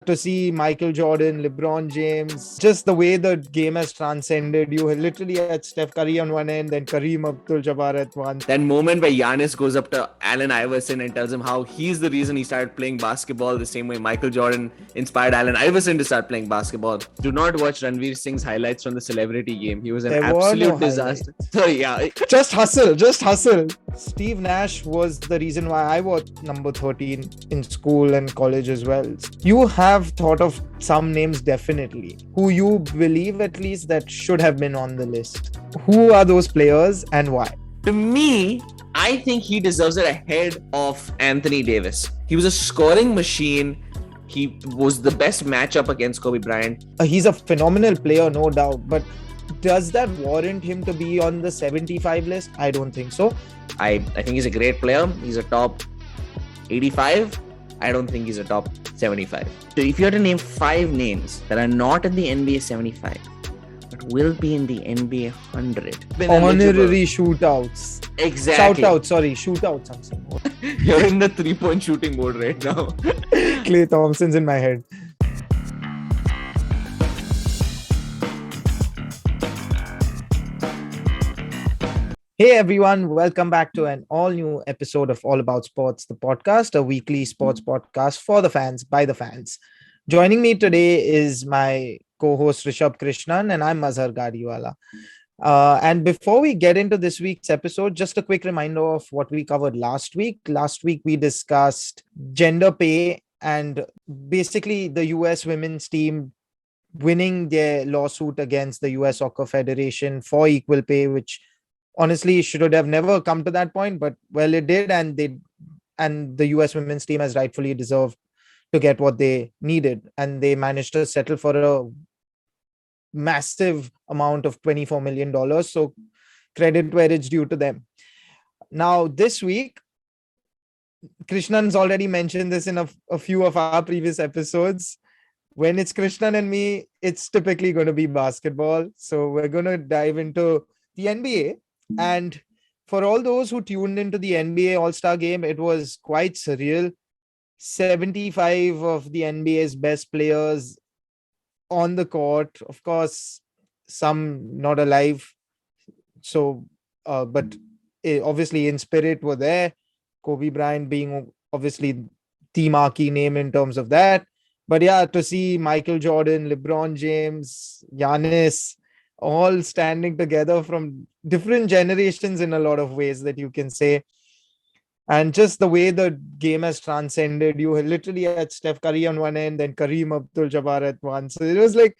to see Michael Jordan, LeBron James, just the way the game has transcended. You literally had Steph Curry on one end, then Kareem Abdul-Jabbar at one. That moment where Giannis goes up to Allen Iverson and tells him how he's the reason he started playing basketball, the same way Michael Jordan inspired Allen Iverson to start playing basketball. Do not watch Ranveer Singh's highlights from the celebrity game. He was an absolute disaster. Sorry, yeah. Just hustle. Steve Nash was the reason why I was number 13 in school and college as well. You have thought of some names definitely, who you believe at least that should have been on the list. Who are those players and why? To me, I think he deserves it ahead of Anthony Davis. He was a scoring machine. He was the best matchup against Kobe Bryant. He's a phenomenal player, no doubt. But does that warrant him to be on the 75 list? I don't think so. I think he's a great player. He's a top 85. I don't think he's a top 75. So if you had to name 5 names that are not in the NBA 75, but will be in the NBA 100. Honorary shootouts. Exactly. Shootouts. I'm saying. You're in the 3-point shooting mode right now. Klay Thompson's in my head. Hey everyone, welcome back to an all-new episode of All About Sports, the podcast, a weekly sports podcast for the fans, by the fans. Joining me today is my co-host Rishabh Krishnan and I'm Mazhar Gadiwala. And before we get into this week's episode, just a quick reminder of what we covered last week. Last week, we discussed gender pay and basically the US women's team winning their lawsuit against the US Soccer Federation for equal pay, which honestly should have never come to that point, but well, it did, and the US women's team has rightfully deserved to get what they needed, and they managed to settle for a massive amount of $24 million. So credit where it's due to them. Now, this week, Krishnan's already mentioned this in a few of our previous episodes. When it's Krishnan and me, it's typically going to be basketball. So we're going to dive into the NBA. And for all those who tuned into the NBA All-Star game, it was quite surreal. 75 of the NBA's best players on the court. Of course, some not alive. So, but obviously in spirit were there. Kobe Bryant being obviously the marquee name in terms of that. But yeah, to see Michael Jordan, LeBron James, Giannis, all standing together from different generations in a lot of ways that you can say. And just the way the game has transcended, you literally had Steph Curry on one end, then Kareem Abdul-Jabbar at one. So it was like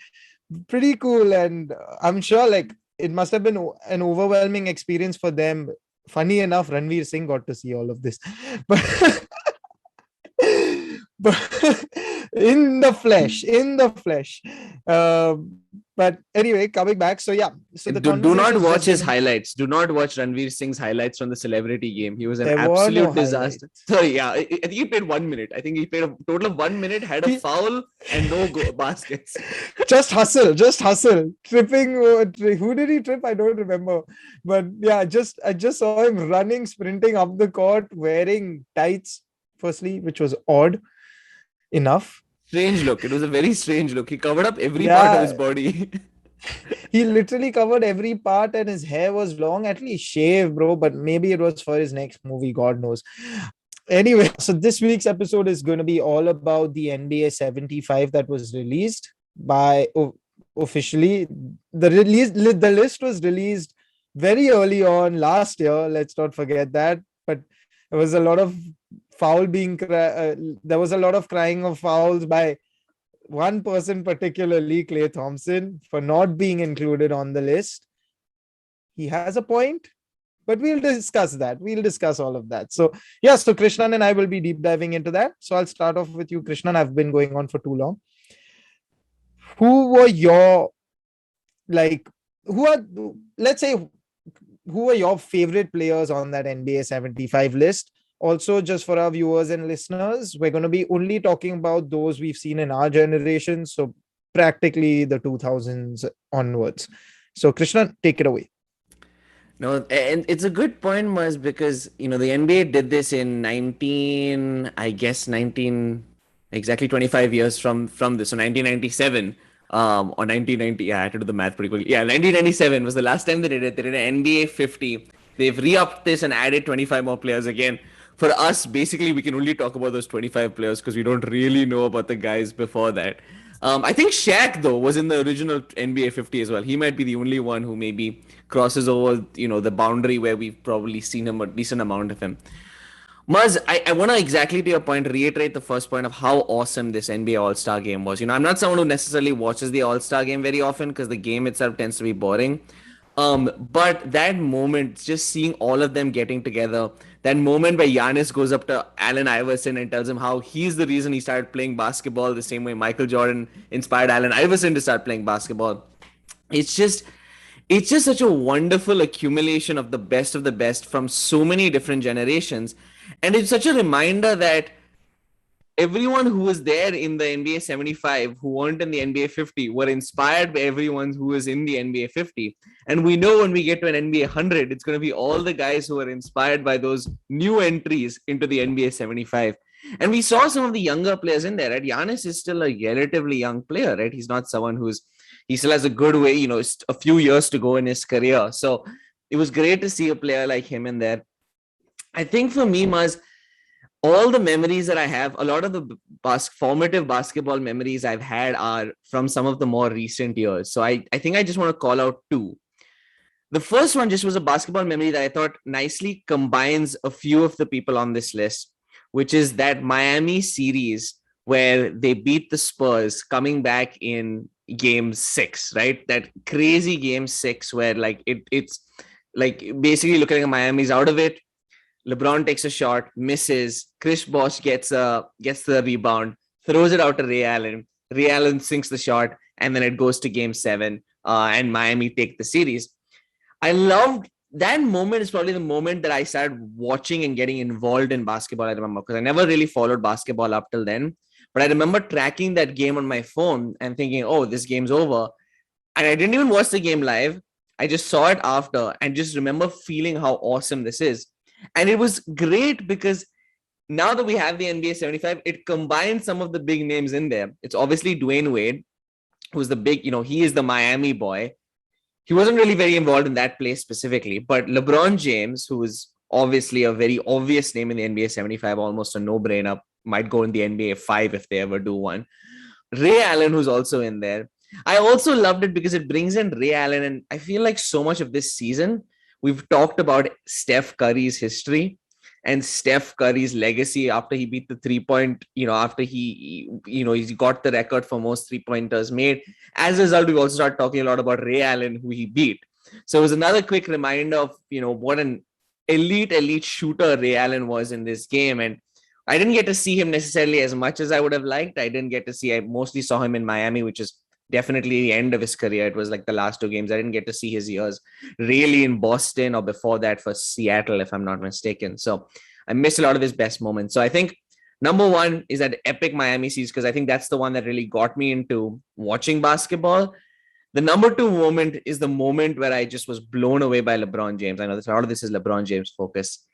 pretty cool. And I'm sure like it must have been an overwhelming experience for them. Funny enough, Ranveer Singh got to see all of this. But in the flesh. But anyway, coming back. So yeah. So do not watch his highlights. Do not watch Ranveer Singh's highlights from the celebrity game. He was an absolute disaster. Sorry, yeah. I think he played 1 minute. I think he played a total of 1 minute, had a foul and no baskets. Just hustle. Tripping. Who did he trip? I don't remember. But yeah, I just saw him running, sprinting up the court, wearing tights, firstly, which was odd enough. Strange look. It was a very strange look. He covered up every part of his body. He literally covered every part and his hair was long, at least shaved, bro. But maybe it was for his next movie. God knows. Anyway, so this week's episode is going to be all about the NBA 75 that was released by officially. The list was released very early on last year. Let's not forget that. But there was a lot of there was a lot of crying of fouls by one person, particularly Klay Thompson, for not being included on the list. He has a point, but we'll discuss that. We'll discuss all of that. So yeah, so Krishnan and I will be deep diving into that. So I'll start off with you, Krishnan. I've been going on for too long. Who were your favorite players on that NBA 75 list? Also, just for our viewers and listeners, we're going to be only talking about those we've seen in our generation. So practically the 2000s onwards. So Krishna, take it away. No, and it's a good point, Maz, because, the NBA did this in 19 Exactly 25 years from this. So 1997 or 1990. Yeah, I had to do the math pretty quickly. Yeah, 1997 was the last time they did it. They did an NBA 50. They've re-upped this and added 25 more players again. For us, basically, we can only talk about those 25 players because we don't really know about the guys before that. I think Shaq though was in the original NBA 50 as well. He might be the only one who maybe crosses over, the boundary where we've probably seen him a decent amount of him. Muz, I want to exactly to your point reiterate the first point of how awesome this NBA All Star game was. I'm not someone who necessarily watches the All Star game very often because the game itself tends to be boring. But that moment, just seeing all of them getting together, that moment where Giannis goes up to Allen Iverson and tells him how he's the reason he started playing basketball, the same way Michael Jordan inspired Allen Iverson to start playing basketball. It's just it's just such a wonderful accumulation of the best from so many different generations. And it's such a reminder that everyone who was there in the NBA 75 who weren't in the NBA 50 were inspired by everyone who was in the NBA 50. And we know when we get to an NBA 100, it's going to be all the guys who are inspired by those new entries into the NBA 75. And we saw some of the younger players in there, right? Giannis is still a relatively young player, right? He's not someone he still has a good way, a few years to go in his career. So it was great to see a player like him in there. I think for me, Maz, all the memories that I have, a lot of the formative basketball memories I've had are from some of the more recent years. So I think I just want to call out two. The first one just was a basketball memory that I thought nicely combines a few of the people on this list, which is that Miami series where they beat the Spurs coming back in game 6, right? That crazy game 6 where like it's like basically looking at Miami's out of it. LeBron takes a shot, misses. Chris Bosh gets the rebound, throws it out to Ray Allen. Ray Allen sinks the shot, and then it goes to game 7, and Miami take the series. I loved that moment. Is probably the moment that I started watching and getting involved in basketball. I remember because I never really followed basketball up till then, but I remember tracking that game on my phone and thinking, "Oh, this game's over," and I didn't even watch the game live. I just saw it after and just remember feeling how awesome this is. And it was great because now that we have the NBA 75, it combines some of the big names in there. It's obviously Dwayne Wade, who's the big, he is the Miami boy. He wasn't really very involved in that play specifically, but LeBron James, who is obviously a very obvious name in the NBA 75, almost a no-brainer, might go in the NBA 5 if they ever do one. Ray Allen, who's also in there. I also loved it because it brings in Ray Allen, and I feel like so much of this season, we've talked about Steph Curry's history and Steph Curry's legacy after he beat the 3-point, after he got the record for most 3-pointers made. As a result, we've also started talking a lot about Ray Allen, who he beat. So it was another quick reminder of, what an elite shooter Ray Allen was in this game. And I didn't get to see him necessarily as much as I would have liked. I mostly saw him in Miami, which is definitely the end of his career. It was like the last 2 games. I didn't get to see his years really in Boston or before that for Seattle, if I'm not mistaken. So I missed a lot of his best moments. So I think number one is that epic Miami series, because I think that's the one that really got me into watching basketball. The number 2 moment is the moment where I just was blown away by LeBron James. I know a lot of this is LeBron James focus.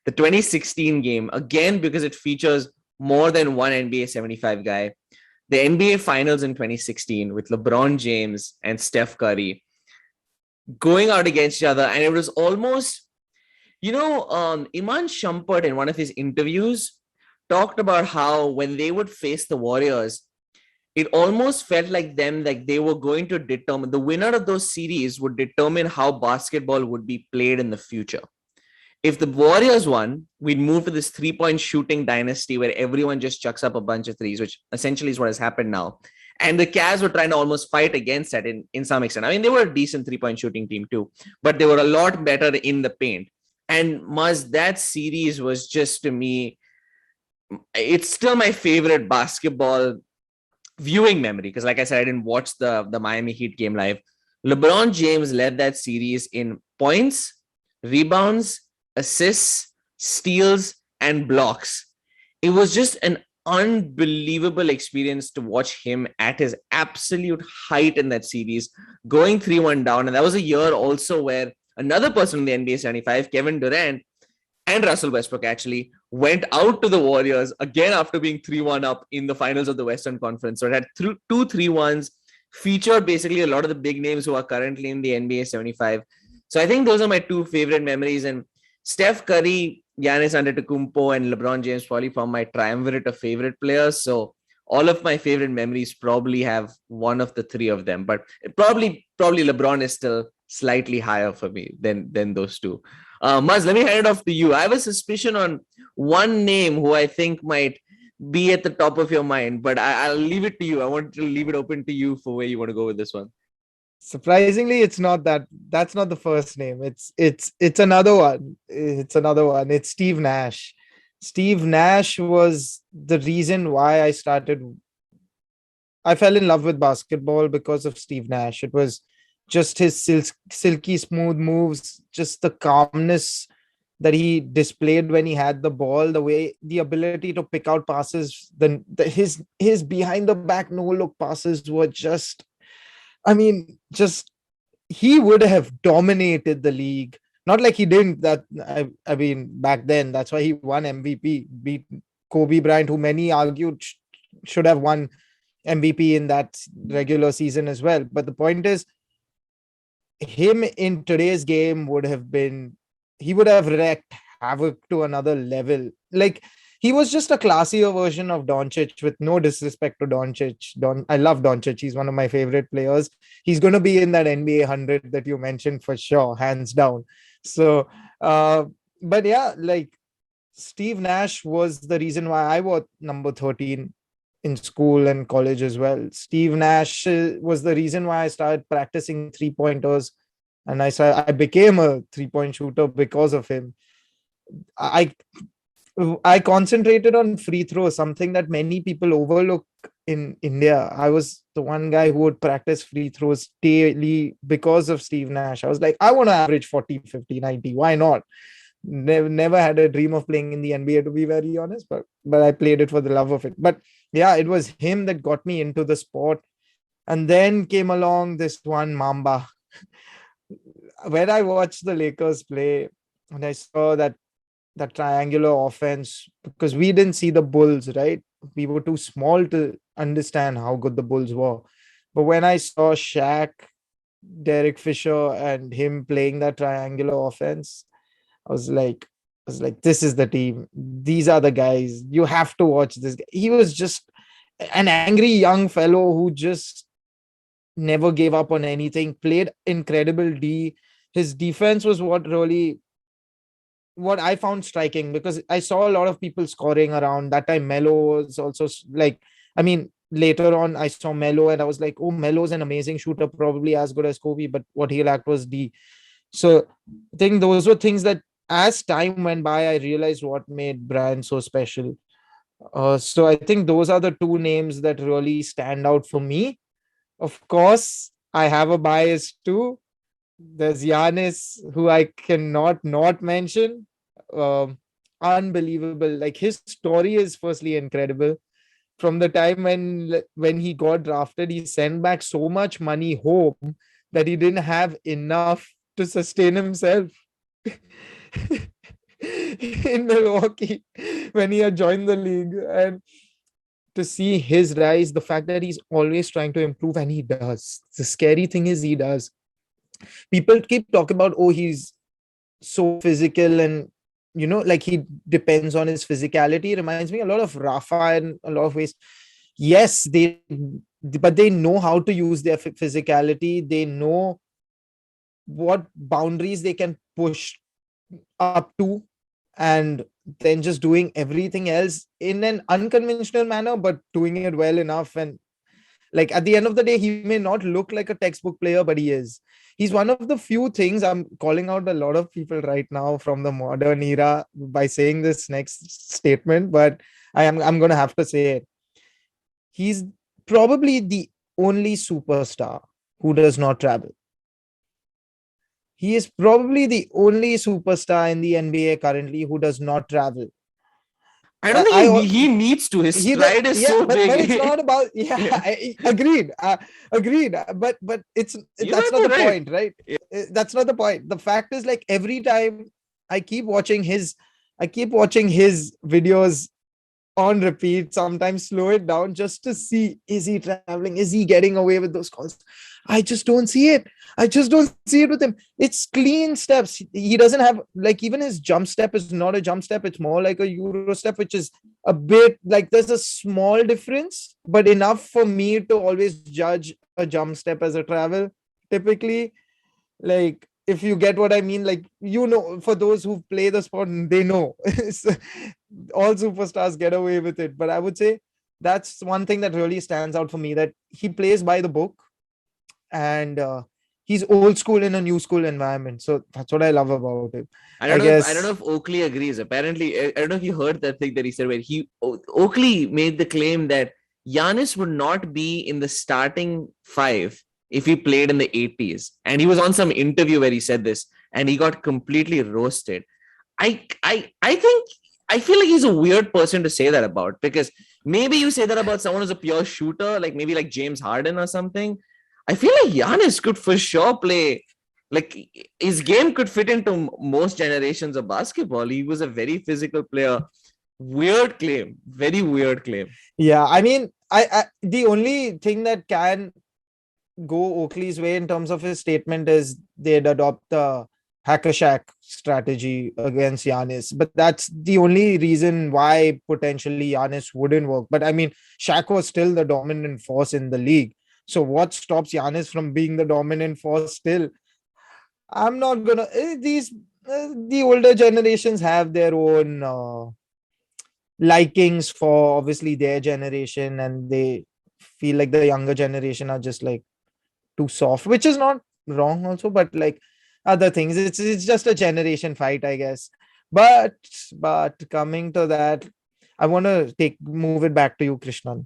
The 2016 game, again, because it features more than one NBA 75 guy. The NBA Finals in 2016 with LeBron James and Steph Curry going out against each other. And it was almost, Iman Shumpert in one of his interviews talked about how when they would face the Warriors, it almost felt like they were going to determine, the winner of those series would determine how basketball would be played in the future. If the Warriors won, we'd move to this 3-point shooting dynasty where everyone just chucks up a bunch of threes, which essentially is what has happened now. And the Cavs were trying to almost fight against that in some extent. I mean, they were a decent 3-point shooting team too, but they were a lot better in the paint. And Maz, that series was just, to me, it's still my favorite basketball viewing memory. Because like I said, I didn't watch the Miami Heat game live. LeBron James led that series in points, rebounds, assists, steals, and blocks. It was just an unbelievable experience to watch him at his absolute height in that series, going 3-1 down. And that was a year also where another person in the NBA 75, Kevin Durant, and Russell Westbrook actually went out to the Warriors again after being 3-1 up in the finals of the Western Conference. So it had two 3-1s, featured basically a lot of the big names who are currently in the NBA 75. So I think those are my two favorite memories. And Steph Curry, Giannis Antetokounmpo, and LeBron James probably form my triumvirate of favorite players. So all of my favorite memories probably have one of the three of them, but probably LeBron is still slightly higher for me than those two. Maz, let me hand it off to you. I have a suspicion on one name who I think might be at the top of your mind, but I'll leave it to you. I want to leave it open to you for where you want to go with this one. Surprisingly, it's not that. That's not the first name. It's another one. It's another one. It's Steve Nash. Steve Nash was the reason why I fell in love with basketball because of Steve Nash. It was just his silky smooth moves, just the calmness that he displayed when he had the ball, the ability to pick out passes, his behind the back no look passes were just, I mean, just he would have dominated the league. Not like he didn't. I mean, back then, that's why he won MVP, beat Kobe Bryant, who many argued should have won MVP in that regular season as well. But the point is, him in today's game he would have wrecked havoc to another level. Like, he was just a classier version of Doncic, with no disrespect to Doncic. I love Doncic. He's one of my favorite players. He's going to be in that NBA 100 that you mentioned for sure, hands down. So, but yeah, like, Steve Nash was the reason why I was number 13 in school and college as well. Steve Nash was the reason why I started practicing 3-pointers, and I became a 3-point shooter because of him. I concentrated on free throws, something that many people overlook in India. I was the one guy who would practice free throws daily because of Steve Nash. I was like, I want to average 40, 50, 90. Why not? Never had a dream of playing in the NBA, to be very honest, but I played it for the love of it. But yeah, it was him that got me into the sport. And then came along this one Mamba. When I watched the Lakers play and I saw that triangular offense, because we didn't see the Bulls, right? We were too small to understand how good the Bulls were. But when I saw Shaq, Derek Fisher, and him playing that triangular offense, I was like, this is the team. These are the guys. You have to watch this guy. He was just an angry young fellow who just never gave up on anything, played incredible D. His defense was what I found striking, because I saw a lot of people scoring around that time. Melo was also like, I mean, later on I saw Melo and I was like, oh, Melo's an amazing shooter, probably as good as Kobe, but what he lacked was D. So I think those were things that, as time went by, I realized what made Brian so special. So I think those are the two names that really stand out for me. Of course, I have a bias too. There's Giannis, who I cannot not mention. Um, Unbelievable. Like, his story is firstly incredible. From the time when he got drafted, he sent back so much money home that he didn't have enough to sustain himself in Milwaukee when he had joined the league. And to see his rise, the fact that he's always trying to improve, and he does. The scary thing is he does. People keep talking about, oh, he's so physical, and like, he depends on his physicality. It reminds me a lot of Rafa in a lot of ways. Yes, but they know how to use their physicality. They know what boundaries they can push up to, and then just doing everything else in an unconventional manner, but doing it well enough. And like, at the end of the day, he may not look like a textbook player, but he is. He's one of the few things. I'm calling out a lot of people right now from the modern era by saying this next statement, but I'm going to have to say it. He's probably the only superstar who does not travel. He is probably the only superstar in the NBA currently who does not travel. I don't think he needs to. His stride is so big. But it's not about. Yeah, yeah. Agreed. Agreed. But that's not the point, right? Yeah. That's not the point. The fact is, like, every time I keep watching his I keep watching his videos on repeat, sometimes slow it down just to see, is he traveling? Is he getting away with those calls? I just don't see it. I just don't see it with him. It's clean steps. He doesn't have, like, even his jump step is not a jump step. It's more like a Euro step, which is a bit like, there's a small difference, but enough for me to always judge a jump step as a travel. Typically, like, if you get what I mean, like, for those who play the sport, they know. So, all superstars get away with it. But I would say that's one thing that really stands out for me, that he plays by the book, and he's old school in a new school environment. So that's what I love about it. I I don't guess. know if Oakley agrees. Apparently, I don't know if you heard that thing that he said where Oakley made the claim that Giannis would not be in the starting five if he played in the 80s. And he was on some interview where he said this, and he got completely roasted. I feel like he's a weird person to say that about, because maybe you say that about someone who's a pure shooter, like maybe like James Harden or something. I feel like Giannis could for sure play, like his game could fit into most generations of basketball. He was a very physical player. Weird claim, very weird claim. Yeah, I mean, I the only thing that can go Oakley's way in terms of his statement is they'd adopt the hacker shack strategy against Giannis. But that's the only reason why potentially Giannis wouldn't work. But I mean, Shaq was still the dominant force in the league. So what stops Giannis from being the dominant force still? I'm not gonna. These The older generations have their own likings for obviously their generation, and they feel like the younger generation are just like too soft, which is not wrong also, but like other things, it's just a generation fight, I guess. But coming to that, I want to take move it back to you, Krishnan.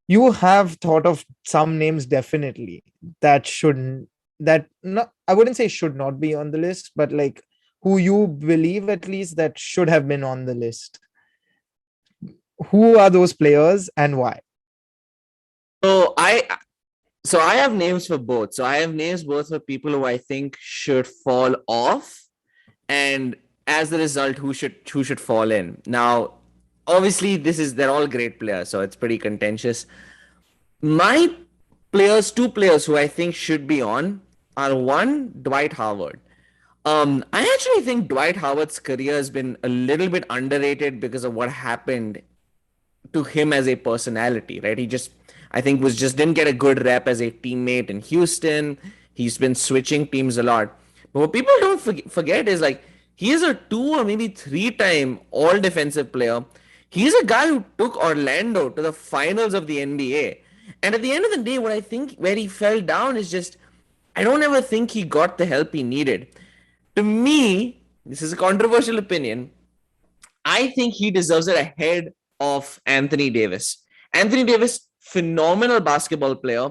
You have thought of some names definitely that shouldn't, that not, I wouldn't say should not be on the list, but like who you believe at least that should have been on the list. Who are those players and why? So I have names for both. So I have names both for people who I think should fall off, and as a result, who should fall in. Now, obviously, they're all great players, so it's pretty contentious. My two players who I think should be on are one, Dwight Howard. I actually think Dwight Howard's career has been a little bit underrated because of what happened to him as a personality, right? He just, I think, didn't get a good rep as a teammate in Houston. He's been switching teams a lot. But what people don't forget is, like, he is a 2 or maybe 3-time all defensive player. He's a guy who took Orlando to the finals of the NBA. And at the end of the day, what I think where he fell down is just, I don't ever think he got the help he needed. To me, this is a controversial opinion, I think he deserves it ahead of Anthony Davis. Anthony Davis, phenomenal basketball player.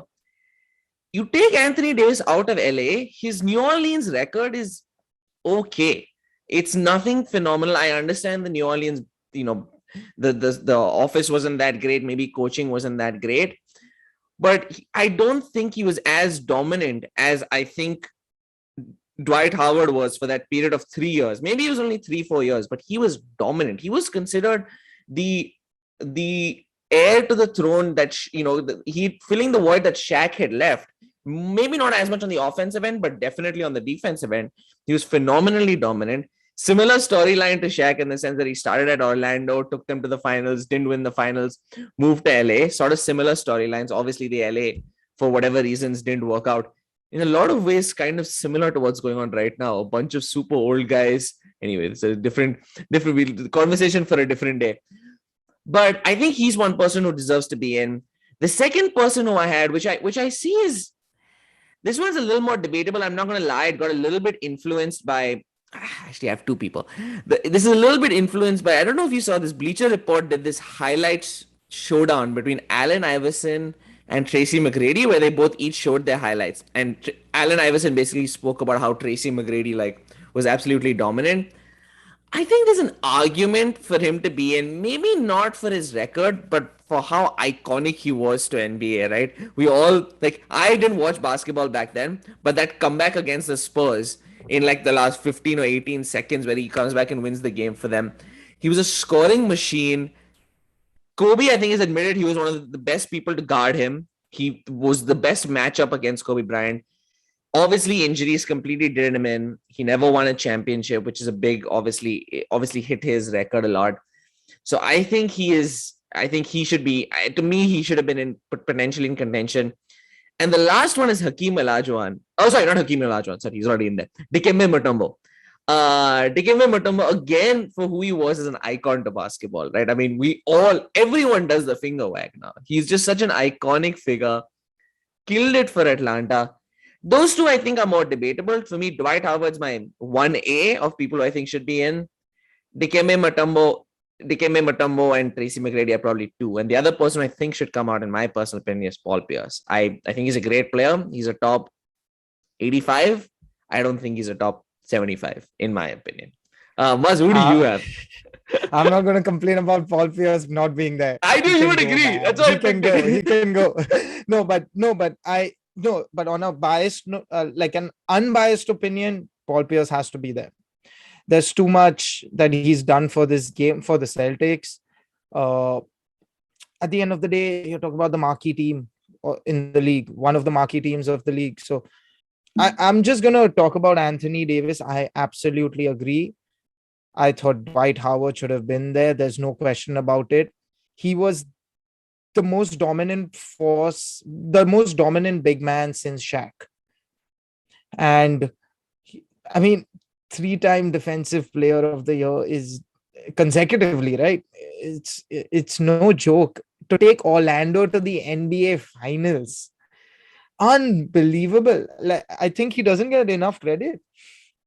You take Anthony Davis out of LA, his New Orleans record is okay. It's nothing phenomenal. I understand the New Orleans, the office wasn't that great. Maybe coaching wasn't that great. But I don't think he was as dominant as I think Dwight Howard was for that period of 3 years. Maybe it was only 3-4 years, but he was dominant. He was considered the heir to the throne that he filling the void that Shaq had left. Maybe not as much on the offensive end, but definitely on the defensive end. He was phenomenally dominant. Similar storyline to Shaq in the sense that he started at Orlando, took them to the finals, didn't win the finals, moved to LA. Sort of similar storylines. Obviously, the LA, for whatever reasons, didn't work out. In a lot of ways, kind of similar to what's going on right now. A bunch of super old guys. Anyway, it's a different conversation for a different day. But I think he's one person who deserves to be in. The second person who I had, which I see is, this one's a little more debatable. I'm not going to lie. It got a little bit influenced by, actually, I have two people. This is a little bit influenced by, I don't know if you saw this, Bleacher Report did this highlights showdown between Allen Iverson and Tracy McGrady, where they both each showed their highlights. And Allen Iverson basically spoke about how Tracy McGrady was absolutely dominant. I think there's an argument for him to be in, maybe not for his record, but for how iconic he was to NBA, right? We all, I didn't watch basketball back then, but that comeback against the Spurs in like the last 15 or 18 seconds where he comes back and wins the game for them. He was a scoring machine. Kobe, I think, has admitted he was one of the best people to guard him. He was the best matchup against Kobe Bryant. Obviously, injuries completely did him in. He never won a championship, which is a big, obviously hit his record a lot. So I think he is. I think he should be. To me, he should have been in potentially in contention. And the last one is Hakeem Olajuwon. Oh, sorry, not Hakeem Olajuwon. Sorry, he's already in there. Dikembe Mutombo. Dikembe Mutombo, again, for who he was as an icon to basketball, right? I mean, everyone does the finger wag now. He's just such an iconic figure. Killed it for Atlanta. Those two, I think, are more debatable. For me, Dwight Howard's my 1A of people who I think should be in. Dikembe Mutombo and Tracy McGrady are probably 2. And the other person I think should come out, in my personal opinion, is Paul Pierce. I think he's a great player. He's a top 85. I don't think he's a top 75, in my opinion. Maz, who do you have? I'm not going to complain about Paul Pierce not being there. I knew you would agree. That's why he can go. He can go. But on a biased, like an unbiased opinion, Paul Pierce has to be there. There's too much that he's done for this game, for the Celtics. At the end of the day, you're talking about the marquee team in the league, one of the marquee teams of the league. So I'm just going to talk about Anthony Davis. I absolutely agree. I thought Dwight Howard should have been there. There's no question about it. He was the most dominant force, the most dominant big man since Shaq. And I mean, 3-time defensive player of the year is consecutively, right? It's no joke. To take Orlando to the NBA finals, unbelievable. Like, I think he doesn't get enough credit.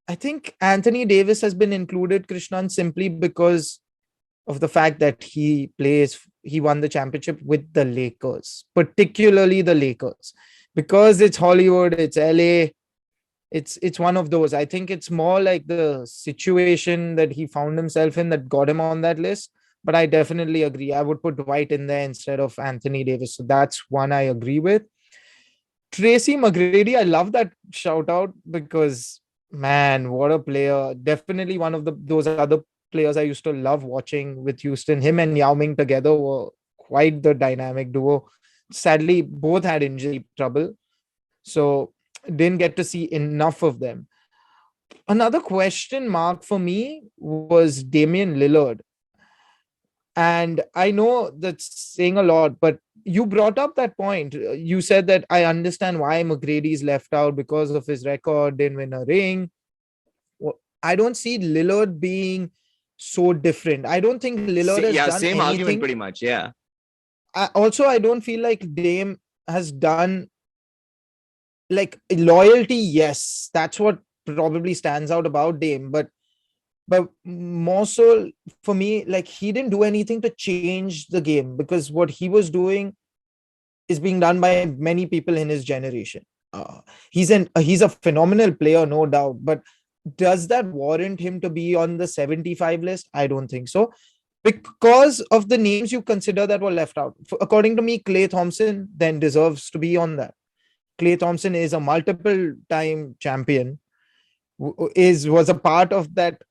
I think Anthony Davis has been included, Krishnan, simply because of the fact that he won the championship with the Lakers, particularly the Lakers, because it's Hollywood, it's LA. It's one of those. I think it's more like the situation that he found himself in that got him on that list. But I definitely agree. I would put Dwight in there instead of Anthony Davis. So that's one I agree with. Tracy McGrady, I love that shout out because, man, what a player. Definitely one of those other players I used to love watching with Houston. Him and Yao Ming together were quite the dynamic duo. Sadly, both had injury trouble. So didn't get to see enough of them. Another question mark for me was Damien Lillard. And I know that's saying a lot, but you brought up that point. You said that I understand why McGrady's left out because of his record, didn't win a ring. I don't see Lillard being so different. I don't think Lillard has done same anything. Argument pretty much, yeah. I don't feel like Dame has done, like, loyalty. Yes, that's what probably stands out about Dame, but more so for me, like, he didn't do anything to change the game because what he was doing is being done by many people in his generation. He's a phenomenal player, no doubt, but does that warrant him to be on the 75 list? I don't think so, because of the names you consider that were left out. According to me, Klay Thompson then deserves to be on that. Klay Thompson is a multiple time champion, was a part of that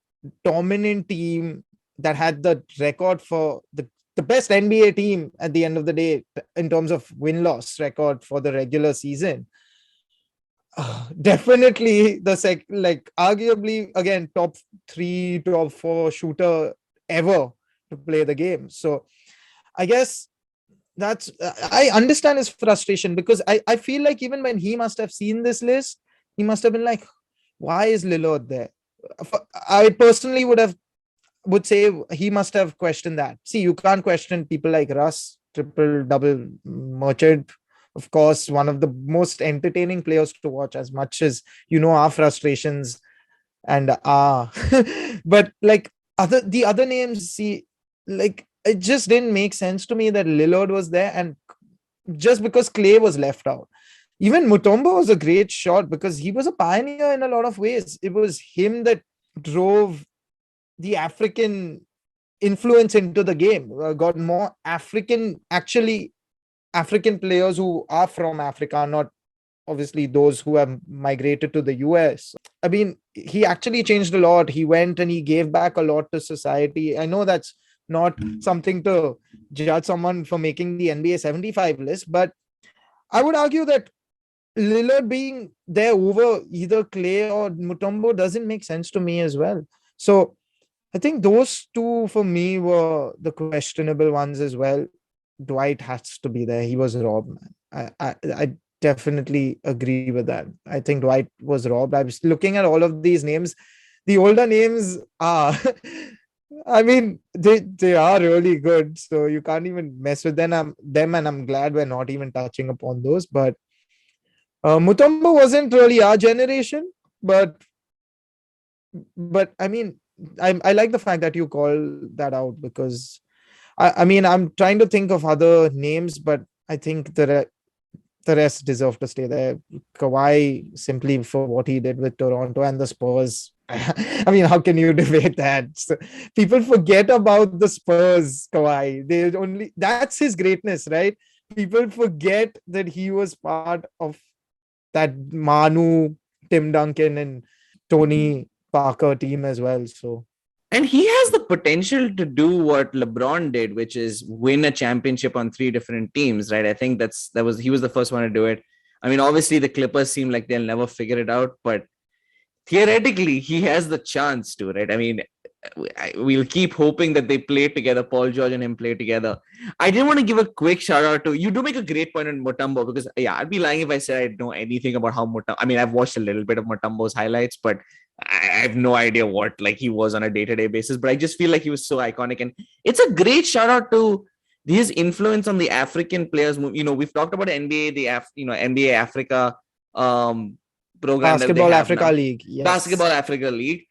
dominant team that had the record for the best NBA team at the end of the day in terms of win-loss record for the regular season. Definitely arguably, again, top 3, top 4 shooter ever to play the game. So I guess I understand his frustration because I feel like even when he must have seen this list, he must have been like, why is Lillard there? I personally would say he must have questioned that. See, you can't question people like Russ, triple-double merchant. Of course, one of the most entertaining players to watch, as much as our frustrations and but like the other names, see, like, it just didn't make sense to me that Lillard was there, and just because Klay was left out. Even Mutombo was a great shot because he was a pioneer in a lot of ways. It was him that drove the African influence into the game, got more African players who are from Africa, not obviously those who have migrated to the US. I mean, he actually changed a lot. He went and he gave back a lot to society. I know that's not something to judge someone for making the NBA 75 list, but I would argue that Lillard being there over either Klay or Mutombo doesn't make sense to me as well. So I think those two for me were the questionable ones as well. Dwight has to be there. He was robbed, man. I definitely agree with that. I think Dwight was robbed. I was looking at all of these names. The older names are, I mean, they are really good. So you can't even mess with them, and I'm glad we're not even touching upon those. But Mutombo wasn't really our generation, but I mean, I like the fact that you call that out because I mean, I'm trying to think of other names, but I think the rest deserve to stay there. Kawhi, simply for what he did with Toronto and the Spurs. I mean, how can you debate that? So, people forget about the Spurs, Kawhi. That's his greatness, right? People forget that he was part of that Manu, Tim Duncan, and Tony Parker team as well. So And he has the potential to do what LeBron did, which is win a championship on 3 different teams, right? I think he was the first one to do it. I mean, obviously the Clippers seem like they'll never figure it out, but theoretically he has the chance to, right? I mean, we'll keep hoping that they play together, Paul George and him play together. I did want to give a quick shout out to you. Do make a great point on Mutombo because I'd be lying if I said I know anything about how Mutombo. I mean, I've watched a little bit of Mutombo's highlights, but I have no idea what like he was on a day-to-day basis. But I just feel like he was so iconic, and it's a great shout out to his influence on the African players. You know, we've talked about NBA, NBA Africa program, Basketball Africa League, yes. Basketball Africa League.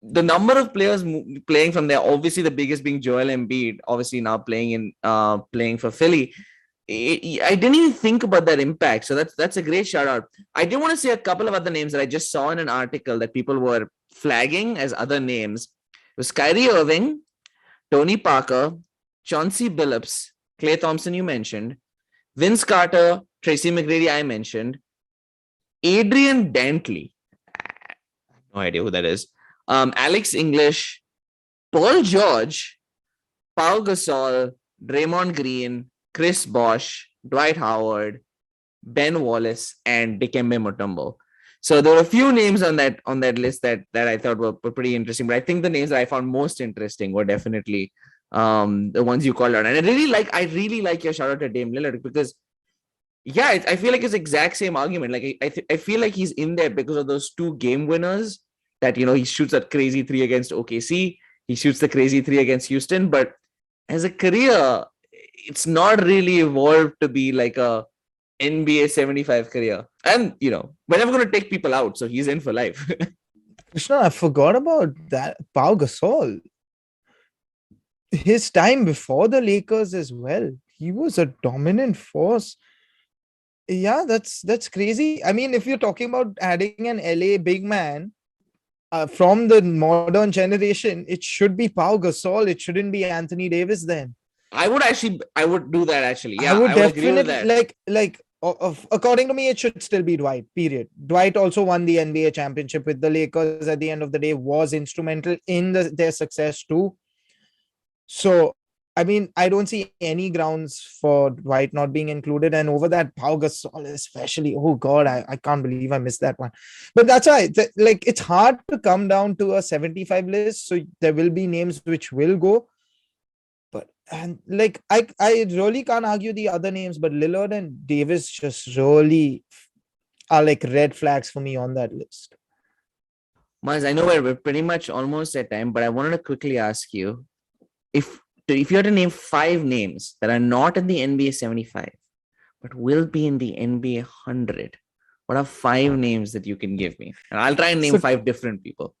The number of players playing from there, obviously the biggest being Joel Embiid, obviously now playing for Philly. I didn't even think about that impact. So that's a great shout out. I did want to say a couple of other names that I just saw in an article that people were flagging as other names. It was Kyrie Irving, Tony Parker, Chauncey Billups, Klay Thompson you mentioned, Vince Carter, Tracy McGrady I mentioned, Adrian Dantley. I have no idea who that is. Alex English, Paul George, Pau Gasol, Draymond Green, Chris Bosh, Dwight Howard, Ben Wallace, and Dikembe Mutombo. So there were a few names on that list that I thought were pretty interesting. But I think the names that I found most interesting were definitely the ones you called out. And I really like your shout out to Dame Lillard because I feel like it's the exact same argument. Like I feel like he's in there because of those 2 game winners. That, you know, he shoots that crazy 3 against OKC. He shoots the crazy 3 against Houston. But as a career, it's not really evolved to be like a NBA 75 career. And, you know, we're never going to take people out. So he's in for life. Krishna, I forgot about that. Pau Gasol. His time before the Lakers as well. He was a dominant force. Yeah, that's crazy. I mean, if you're talking about adding an LA big man, from the modern generation, it should be Pau Gasol. It shouldn't be Anthony Davis then. I would do that actually. Yeah, I would agree with definitely that. According to me, it should still be Dwight, period. Dwight also won the NBA championship with the Lakers at the end of the day, was instrumental in their success too. So, I mean, I don't see any grounds for Dwight not being included. And over that, Pau Gasol especially, oh God, I can't believe I missed that one. But that's why, like, it's hard to come down to a 75 list. So there will be names which will go. And like, I really can't argue the other names, but Lillard and Davis just really are like red flags for me on that list. Maz, I know we're pretty much almost at time, but I wanted to quickly ask you if you had to name 5 names that are not in the NBA 75, but will be in the NBA 100, what are 5 names that you can give me? And I'll try and name 5 different people.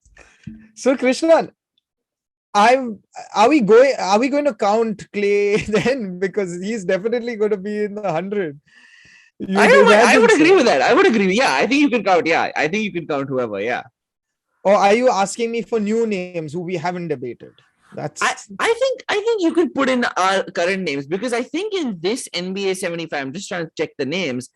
So, Krishna, are we going to count Klay then? Because he's definitely going to be in the 100. I would agree with that. I would agree. Yeah, I think you can count. Yeah, I think you can count whoever. Yeah. Or are you asking me for new names who we haven't debated? I think you can put in our current names because I think in this NBA 75, I'm just trying to check the names.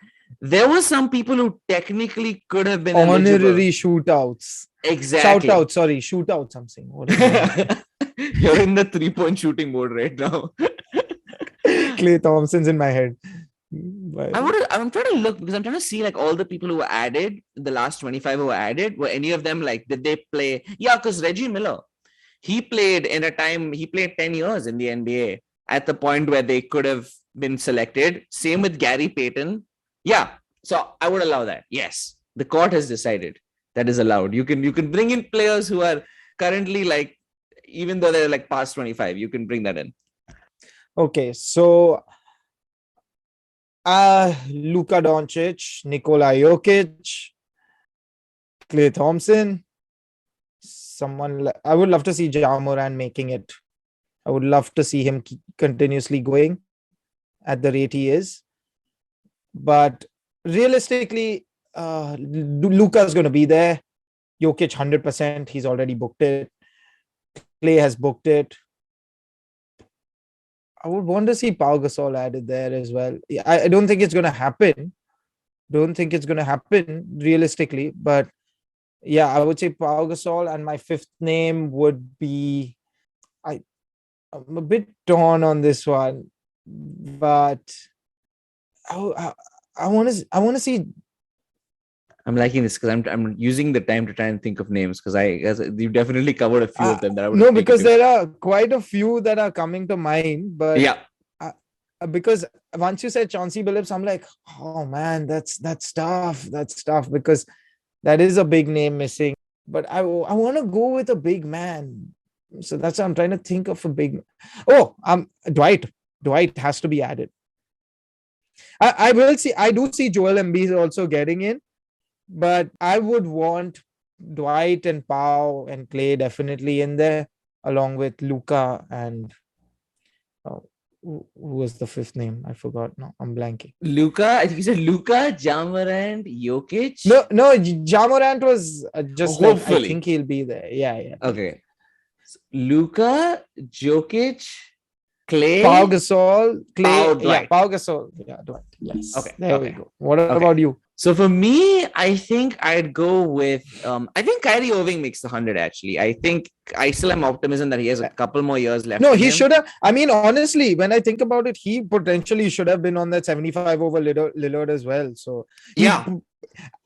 There were some people who technically could have been eligible. Honorary shootouts. Exactly. Shout out, sorry, shootouts. I'm saying. What is that? You're in the 3-point shooting mode right now. Klay Thompson's in my head. I'm trying to look because I'm trying to see like all the people who were added, the last 25 who were added, were any of them like, did they play? Yeah, because Reggie Miller, he played 10 years in the NBA at the point where they could have been selected. Same with Gary Payton. Yeah, so I would allow that. Yes, the court has decided that is allowed. You can bring in players who are currently like, even though they're like past 25, you can bring that in. Okay, so Luka Doncic, Nikola Jokic, Klay Thompson. I would love to see Ja Morant making it. I would love to see him continuously going at the rate he is. But realistically, Luka's going to be there. Jokic 100%. He's already booked it. Klay has booked it. I would want to see Pau Gasol added there as well. I don't think it's going to happen. Realistically. But yeah, I would say Pau Gasol, and my fifth name would be... I'm a bit torn on this one, but I want to see... I'm liking this because I'm using the time to try and think of names because you definitely covered a few of them that I would no, because there are quite a few that are coming to mind, but yeah, because once you said Chauncey Billups, I'm like, oh man, that's tough because that is a big name missing. But I want to go with a big man, so that's what I'm trying to think of a big. Dwight has to be added. I do see Joel Embiid also getting in. But I would want Dwight and Pau and Klay definitely in there, along with Luka and who was the fifth name? I forgot. No, I'm blanking. Luka. I think you said Luka, Ja Morant, Jokic. No, Ja Morant was just hopefully. I think he'll be there. Yeah. Okay. So, Luka, Jokic, Klay, Pau Gasol, Klay, Dwight. Pau Gasol. Yeah, Dwight. Yes. Okay. There we go. What about you? So for me, I think I'd go with, I think Kyrie Irving makes the 100 actually. I think I still have optimism that he has a couple more years left. No, he should have. I mean, honestly, when I think about it, he potentially should have been on that 75 over Lillard as well. So yeah,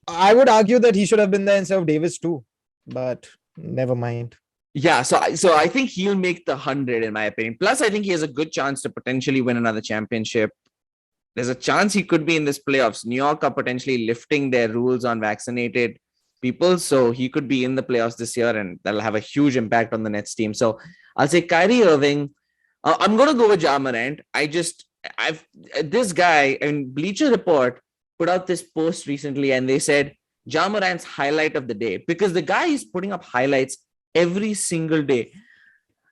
I would argue that he should have been there instead of Davis too, but never mind. Yeah, so I think he'll make the 100 in my opinion. Plus, I think he has a good chance to potentially win another championship. There's a chance he could be in this playoffs. New York are potentially lifting their rules on vaccinated people. So he could be in the playoffs this year and that'll have a huge impact on the Nets team. So I'll say Kyrie Irving. I'm going to go with Ja Morant. This guy and Bleacher Report put out this post recently and they said Ja Morant's highlight of the day because the guy is putting up highlights every single day.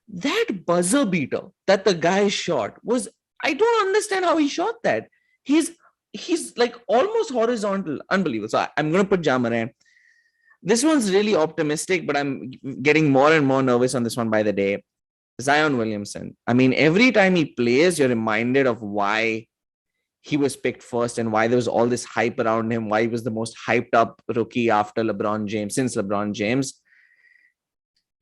That buzzer beater that the guy shot was, I don't understand how he shot that. He's like almost horizontal. Unbelievable. So I'm going to put Ja Morant. This one's really optimistic, but I'm getting more and more nervous on this one by the day. Zion Williamson. I mean, every time he plays, you're reminded of why he was picked first and why there was all this hype around him, why he was the most hyped up rookie after LeBron James, since LeBron James.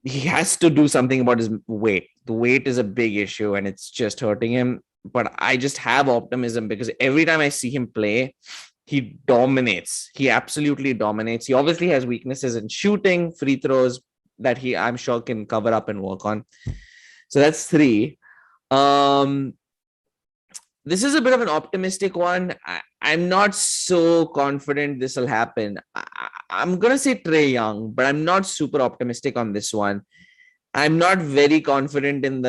He has to do something about his weight. The weight is a big issue and it's just hurting him. But I just have optimism because every time I see him play, he dominates. He absolutely dominates. He obviously has weaknesses in shooting, free throws that I'm sure can cover up and work on. So that's 3. This is a bit of an optimistic one. I'm not so confident this will happen. I'm going to say Trae Young, but I'm not super optimistic on this one. I'm not very confident in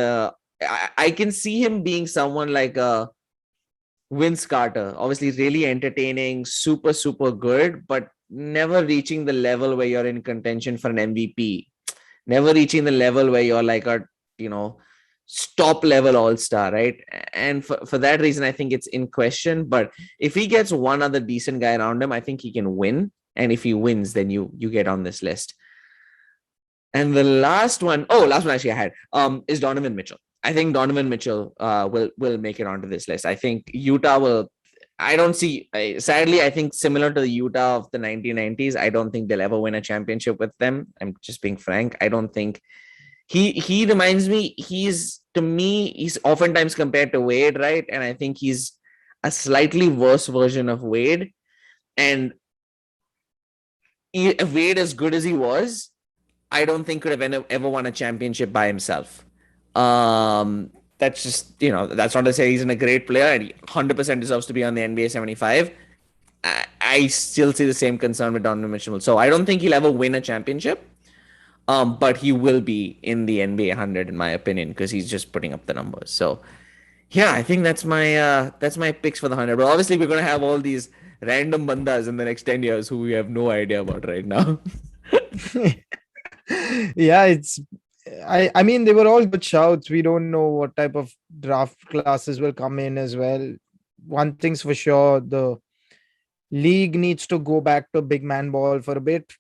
I can see him being someone like a Vince Carter, obviously really entertaining, super, super good, but never reaching the level where you're in contention for an MVP, never reaching the level where you're like a, top level all-star, right? And for that reason, I think it's in question. But if he gets one other decent guy around him, I think he can win. And if he wins, then you get on this list. And the last one actually I had is Donovan Mitchell. I think Donovan Mitchell will make it onto this list. I think Utah will I don't see. Sadly, I think similar to the Utah of the 1990s, I don't think they'll ever win a championship with them. I'm just being frank. I don't think he reminds me. To me, he's oftentimes compared to Wade, right? And I think he's a slightly worse version of Wade. And Wade, as good as he was, I don't think could have ever won a championship by himself. That's just, that's not to say he's a great player and he 100% deserves to be on the NBA 75. I still see the same concern with Donovan Mitchell. So I don't think he'll ever win a championship. But he will be in the NBA 100 in my opinion because he's just putting up the numbers. So yeah, I think that's my picks for the 100. But obviously we're gonna have all these random bandas in the next 10 years who we have no idea about right now. Yeah, I mean, they were all good shouts. We don't know what type of draft classes will come in as well. One thing's for sure, the league needs to go back to big man ball for a bit,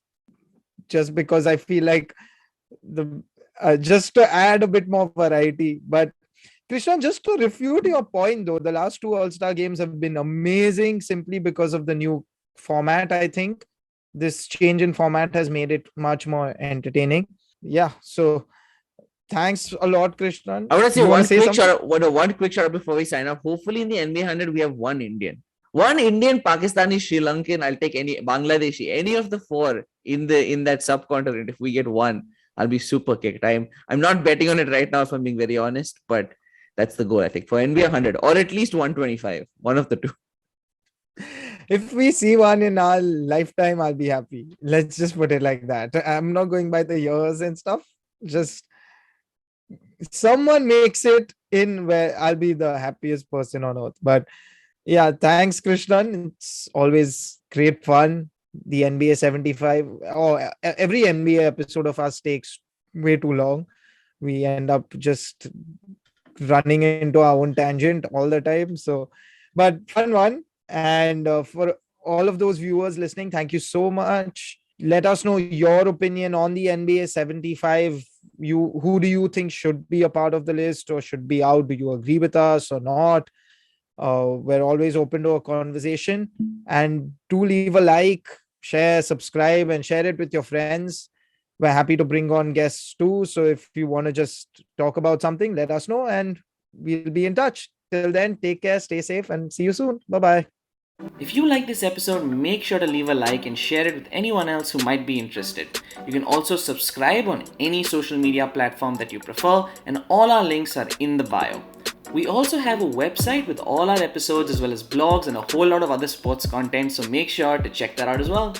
just because I feel like just to add a bit more variety. But Krishna, just to refute your point though, the last two All-Star games have been amazing simply because of the new format. I think this change in format has made it much more entertaining. Yeah, so thanks a lot, Krishnan. I want to say You wanna one quick shout out before we sign off. Hopefully in the NBA 100 we have one Indian, Pakistani, Sri Lankan. I'll take any Bangladeshi, any of the four in that subcontinent. If we get one, I'll be super kicked. I'm not betting on it right now, if I'm being very honest, but that's the goal I think for NBA 100 or at least 125, one of the two. If we see one in our lifetime, I'll be happy. Let's just put it like that. I'm not going by the years and stuff. Just someone makes it in where I'll be the happiest person on earth. But yeah, thanks, Krishnan. It's always great fun. The NBA 75 or every NBA episode of us takes way too long. We end up just running into our own tangent all the time. So, but fun one. And for all of those viewers listening, thank you so much. Let us know your opinion on the NBA 75. Who do you think should be a part of the list or should be out? Do you agree with us or not? We're always open to a conversation. And do leave a like, share, subscribe, and share it with your friends. We're happy to bring on guests too. So if you want to just talk about something, let us know and we'll be in touch. Till then, take care, stay safe, and see you soon. Bye-bye. If you like this episode, make sure to leave a like and share it with anyone else who might be interested. You can also subscribe on any social media platform that you prefer, and all our links are in the bio. We also have a website with all our episodes as well as blogs and a whole lot of other sports content, so make sure to check that out as well.